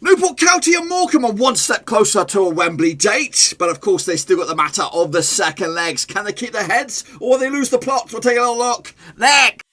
Newport County and Morecambe are one step closer to a Wembley date, but of course they still got the matter of the second legs. Can they keep their heads or will they lose the plot? We'll take a little look next.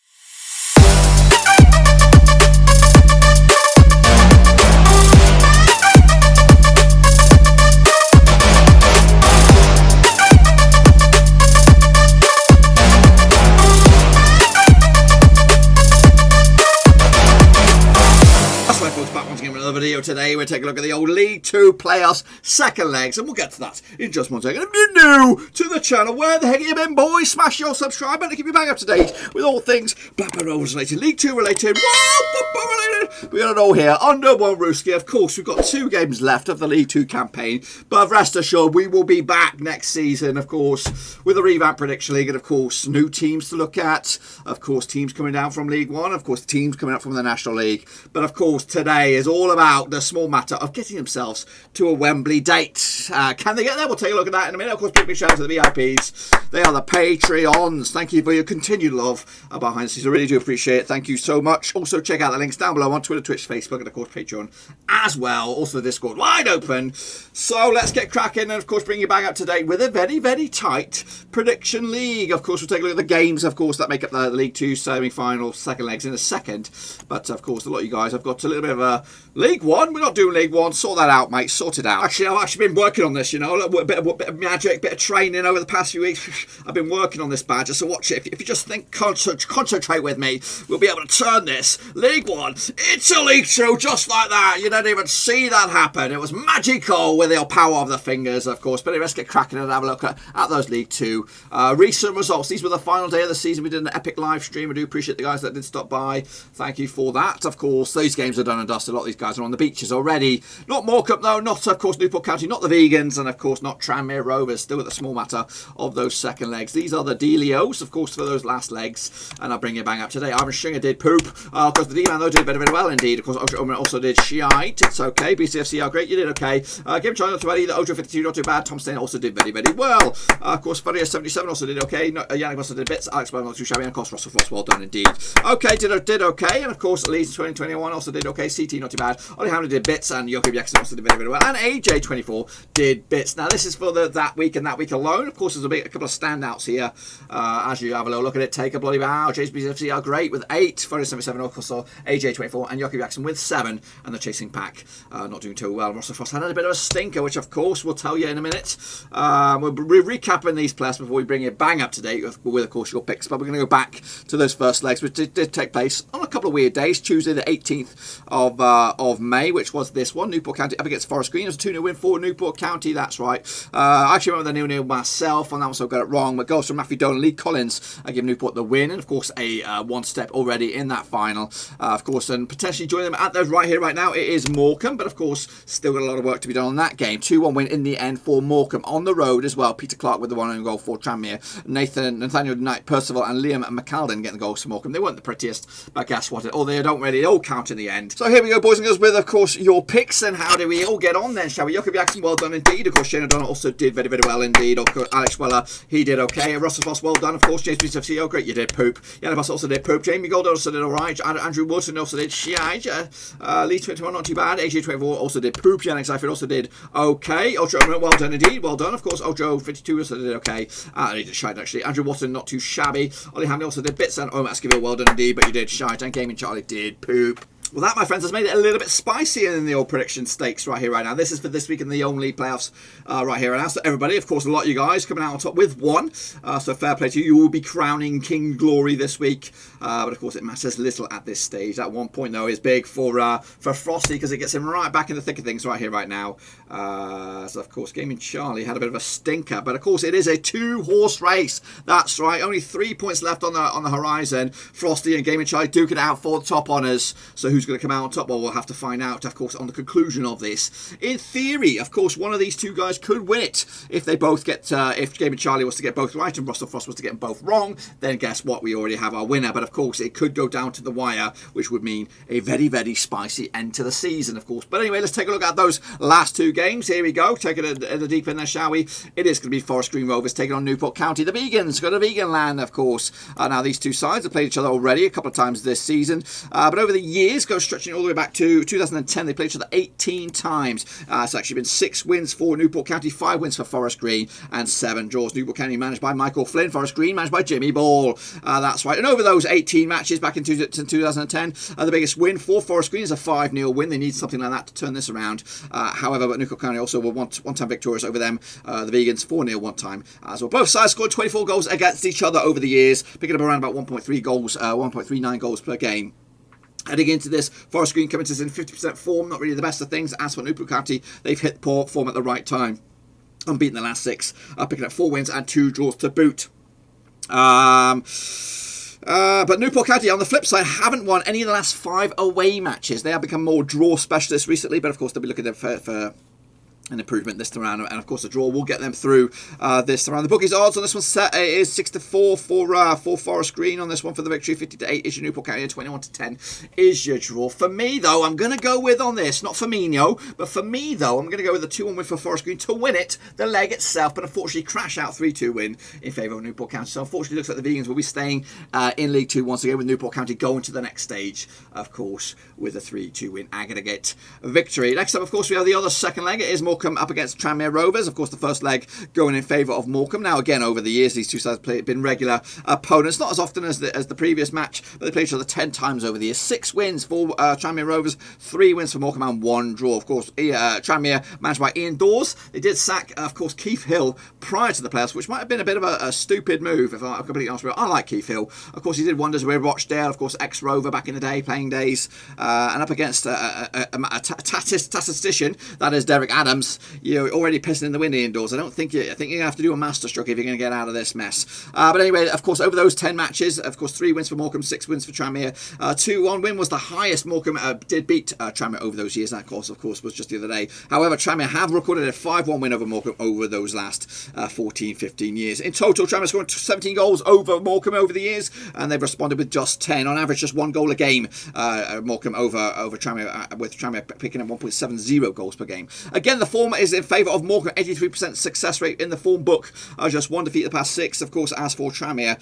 Video today, we're taking a look at the old League 2 playoffs second legs, and we'll get to that in just one second. If you're new to the channel, where the heck have you been, boys? Smash your subscribe button to keep you back up to date with all things Blackburn Rovers related, League 2 related, football related. We got it all here under one Rooski. Of course, we've got 2 games left of the League 2 campaign, but rest assured we will be back next season, of course, with a revamped prediction league, and of course new teams to look at, of course teams coming down from League 1, of course teams coming up from the National League, but of course today is all about the small matter of getting themselves to a Wembley date. Can they get there? We'll take a look at that in a minute. Of course, big shout out to the VIPs. They are the Patreons. Thank you for your continued love behind the scenes. I really do appreciate it. Thank you so much. Also, check out the links down below on Twitter, Twitch, Facebook, and of course Patreon as well. Also, the Discord wide open. So let's get cracking and of course bring you back up to date with a very, very tight prediction league. Of course, we'll take a look at the games, of course, that make up the League 2 semi-final second legs in a second. But of course, a lot of you guys have got a little bit of a League 1. We're not doing League 1. Sort that out, mate. Sort it out. Actually, I've actually been working on this, you know. A bit of magic, bit of training over the past few weeks. I've been working on this badger, so watch it. If you just think, concentrate with me, we'll be able to turn this League 1 into League 2 just like that. You don't even see that happen. It was magical with the power of the fingers, of course. But anyway, let's get cracking and have a look at those League 2 recent results. These were the final day of the season. We did an epic live stream. I do appreciate the guys that did stop by. Thank you for that. Of course, these games are done and dusted. A lot of these guys are on the beaches already. Not Morecambe, though. Not, of course, Newport County. Not the Vegans. And, of course, not Tranmere Rovers. Still at the small matter of those second legs. These are the Delios, of course, for those last legs. And I'll bring you bang up today. Ivan Stringer did poop. Of course, the D-Man, though, did very, very well indeed. Of course, Ojo also did shite. It's okay. BCFC are great. You did okay. Game China, not too bad either. Ojo 52, not too bad. Tom Stain also did very, very well. Of course, Furrier 77 also did okay. Yannick also did bits. Alex Bell, not too shabby. And, of course, Russell Frost, well done indeed. Okay, did okay. And, of course, Leeds 2021 also did okay. CT, not too bad. Ollie Hamlin did bits. And Joachim Jackson also did very, very well. And AJ24 did bits. Now, this is for that week and that week alone. Of course, there's a couple of standouts here. As you have a little look at it, take a bloody bow. JSBFC are great with 8. Furrier 77, of course, AJ24 and Joachim Jackson with 7. And the chasing pack not doing too well. Russell Frost had a bit of a stinker, which, of course, we'll tell you in a minute. We're recapping these players before we bring you bang up to date with, of course, your picks. But we're going to go back to those first legs, which did take place on a couple of weird days. Tuesday, the 18th of May, which was this one. Newport County up against Forest Green. It was a 2-0 win for Newport County. That's right. I actually remember the 0-0 myself on that one, so I got it wrong. But goals from Matthew Dolan, Lee Collins give Newport the win. And, of course, a one step already in that final. Of course, and potentially joining them at those right here, right now, it is Morecambe. But, of course, still got a lot of work to be done on that game. 2-1 win in the end for Morecambe on the road as well. Peter Clark with the 1-0 goal for Tranmere. Nathaniel Knight Percival and Liam McAlden getting the goals for Morecambe. They weren't the prettiest, but guess what? They don't really all count in the end. So here we go, boys and girls, with, of course, your picks. And how do we all get on then, shall we? Joachim Jackson, well done indeed. Of course, Shane O'Donnell also did very, very well indeed. Of course, Alex Weller, he did okay. Russell Foss, well done. Of course, James BCFC, oh great, you did poop. Yannick Boss also did poop. Jamie Gold also did alright. Andrew Woodson also did shite. Lee 21, not too bad. AJ24 also did poop. Yannick Seifert also did okay. Ultra, well done indeed. Well done. Of course, Ojo 52 also did okay. He did shite actually. Andrew Watson, not too shabby. Ollie Hamlin also did bits. And Omar Esquivel, well done indeed, but you did shite. And Gaming Charlie did poop. Well, that, my friends, has made it a little bit spicier in the old prediction stakes right here, right now. This is for this week in the only playoffs right here right now. So everybody, of course, a lot of you guys coming out on top with 1. So fair play to you. You will be crowning King Glory this week. But, of course, it matters little at this stage. That 1 point, though, is big for Frosty because it gets him right back in the thick of things right here, right now. So, of course, Gaming Charlie had a bit of a stinker. But, of course, it is a 2-horse race. That's right. Only 3 points left on the horizon. Frosty and Gaming Charlie duke it out for the top honours. So who's going to come out on top? Well, we'll have to find out, of course, on the conclusion of this. In theory, of course, one of these two guys could win it. If they both get, if Gaming Charlie was to get both right and Russell Frost was to get them both wrong, then guess what? We already have our winner. But, of course, it could go down to the wire, which would mean a very, very spicy end to the season, of course. But anyway, let's take a look at those last 2 games. Here we go. Take it at the deep end there, shall we? It is going to be Forest Green Rovers taking on Newport County. The Vegans, got a vegan land, of course. Now, these two sides have played each other already a couple of times this season. But over the years, go stretching all the way back to 2010. They played each other 18 times. It's actually been 6 wins for Newport County, 5 wins for Forest Green, and 7 draws. Newport County managed by Michael Flynn, Forest Green managed by Jimmy Ball. That's right. And over those 18 matches back in 2010, the biggest win for Forest Green is a 5-0 win. They need something like that to turn this around. However, but Newport County also were one-time victorious over them. The Vegans 4-0 one time as well. Both sides scored 24 goals against each other over the years, picking up around about 1.3 goals, 1.39 goals per game. Heading into this, Forest Green coming to us in 50% form, not really the best of things. As for Newport County, they've hit poor form at the right time. Unbeaten the last 6, picking up 4 wins and 2 draws to boot. But Newport County, on the flip side, haven't won any of the last 5 away matches. They have become more draw specialists recently, but of course they'll be looking for an improvement this time around, and of course the draw will get them through this time around. The bookies odds on this one set is 6-4 for Forest Green on this one for the victory. 50-8 is your Newport County, and 21-10 is your draw. For me though, I'm going to go with on this, not Firmino, but for me though, I'm going to go with a 2-1 win for Forest Green to win it, the leg itself, but unfortunately crash out 3-2 win in favour of Newport County. So unfortunately it looks like the Vegans will be staying in League 2 once again, with Newport County going to the next stage, of course, with a 3-2 win aggregate victory. Next up, of course, we have the other second leg. It is Morecambe up against Tranmere Rovers. Of course, the first leg going in favour of Morecambe. Now, again, over the years, these two sides have been regular opponents. Not as often as the previous match, but they played each other 10 times over the years. 6 wins for Tranmere Rovers, 3 wins for Morecambe, and 1 draw. Of course, Tranmere managed by Ian Dawes. They did sack, of course, Keith Hill prior to the playoffs, which might have been a bit of a stupid move, if I'm completely honest with you. I like Keith Hill. Of course, he did wonders with Rochdale, of course, ex-Rover back in the day, playing days, and up against a statistician, that is Derek Adams. You're already pissing in the wind indoors. I think you're going to have to do a masterstroke if you're going to get out of this mess. But anyway, of course, over those 10 matches, of course, 3 wins for Morecambe, 6 wins for Tranmere. 2-1 win was the highest Morecambe did beat Tranmere over those years. That, of course, was just the other day. However, Tranmere have recorded a 5-1 win over Morecambe over those last 14, 15 years. In total, Tranmere scored 17 goals over Morecambe over the years, and they've responded with just 10. On average, just 1 goal a game, Morecambe over Tranmere, with Tranmere picking up 1.70 goals per game. Again, the form is in favour of Morecambe, 83% success rate in the form book. Just 1 defeat the past 6. Of course, as for Tranmere,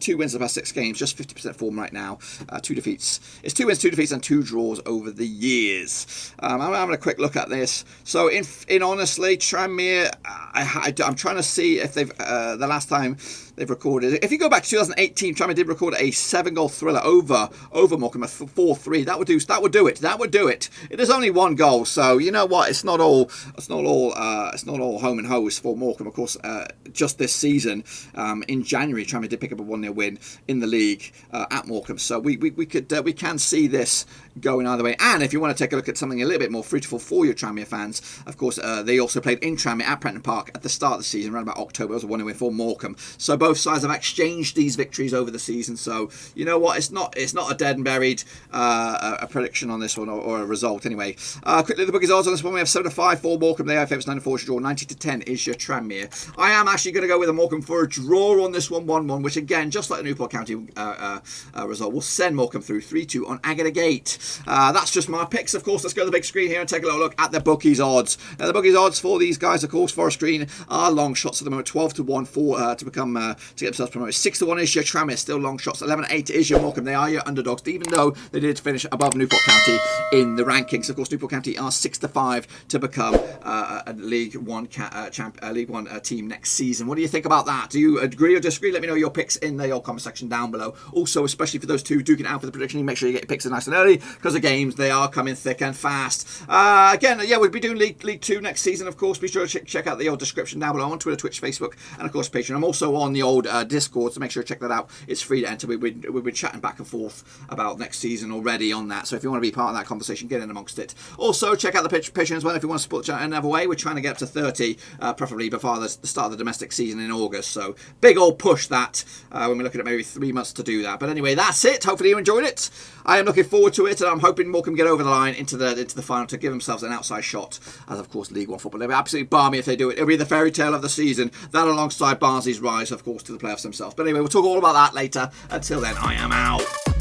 2 wins the past 6 games, just 50% form right now. 2 defeats. It's 2 wins, 2 defeats, and 2 draws over the years. I'm having a quick look at this. So, in honestly, Tranmere, I'm trying to see if they've the last time they've recorded. If you go back to 2018, Tranmere did record a 7-goal thriller over Morecambe, a 4-3. That would do it. It is only 1 goal, so you know what? It's not all home and hose for Morecambe. Of course, just this season, in January, Tranmere did pick up a 1-0 win in the league at Morecambe. So we can see this going either way. And if you want to take a look at something a little bit more fruitful for your Tranmere fans, of course, they also played in Tranmere at Prenton Park at the start of the season, around about October. It was a 1-0 win for Morecambe. So both sides have exchanged these victories over the season. So you know what? It's not a dead and buried a prediction on this one, or a result anyway. Quickly, the bookies odds on this one. We have 7-5 for Morecambe. They are favourites, 9-4 draw. 90-10 is your Tranmere. I am actually going to go with a Morecambe for a draw on this one, 1-1, which again, just like the Newport County result, will send Morecambe through 3-2 on aggregate. That's just my picks, of course. Let's go to the big screen here and take a little look at the bookies odds. Now, the bookies odds for these guys, of course, Forest Green are long shots at the moment. 12-1 for to get themselves promoted. 6-1 is your Tranmere, still long shots. 11-8 is your Morecambe. They are your underdogs, even though they did finish above Newport County in the rankings. Of course, Newport County are 6-5 to become a League One team next season. What do you think about that? Do you agree or disagree? Let me know your picks in your comment section down below. Also, especially for those two duking it out for the prediction, make sure you get your picks in nice and early, because the games, they are coming thick and fast. Again, yeah, we'll be doing League 2 next season, of course. Be sure to check out the old description down below on Twitter, Twitch, Facebook, and of course Patreon. I'm also on the old Discord, so make sure to check that out. It's free to enter. We've been chatting back and forth about next season already on that, so if you want to be part of that conversation, get in amongst it. Also, check out the Patreon as well if you want to support the channel another way. We're trying to get up to 30, preferably before the start of the domestic season in August, so big old push that when we're looking at maybe 3 months to do that. But anyway, that's it. Hopefully you enjoyed it. I am looking forward to it, and I'm hoping Morecambe get over the line into the final to give themselves an outside shot as, of course, League One football. They'll be absolutely balmy if they do it. It'll be the fairy tale of the season, that alongside Barnsley's rise, of course, to the playoffs themselves. But anyway, we'll talk all about that later. Until then, I am out.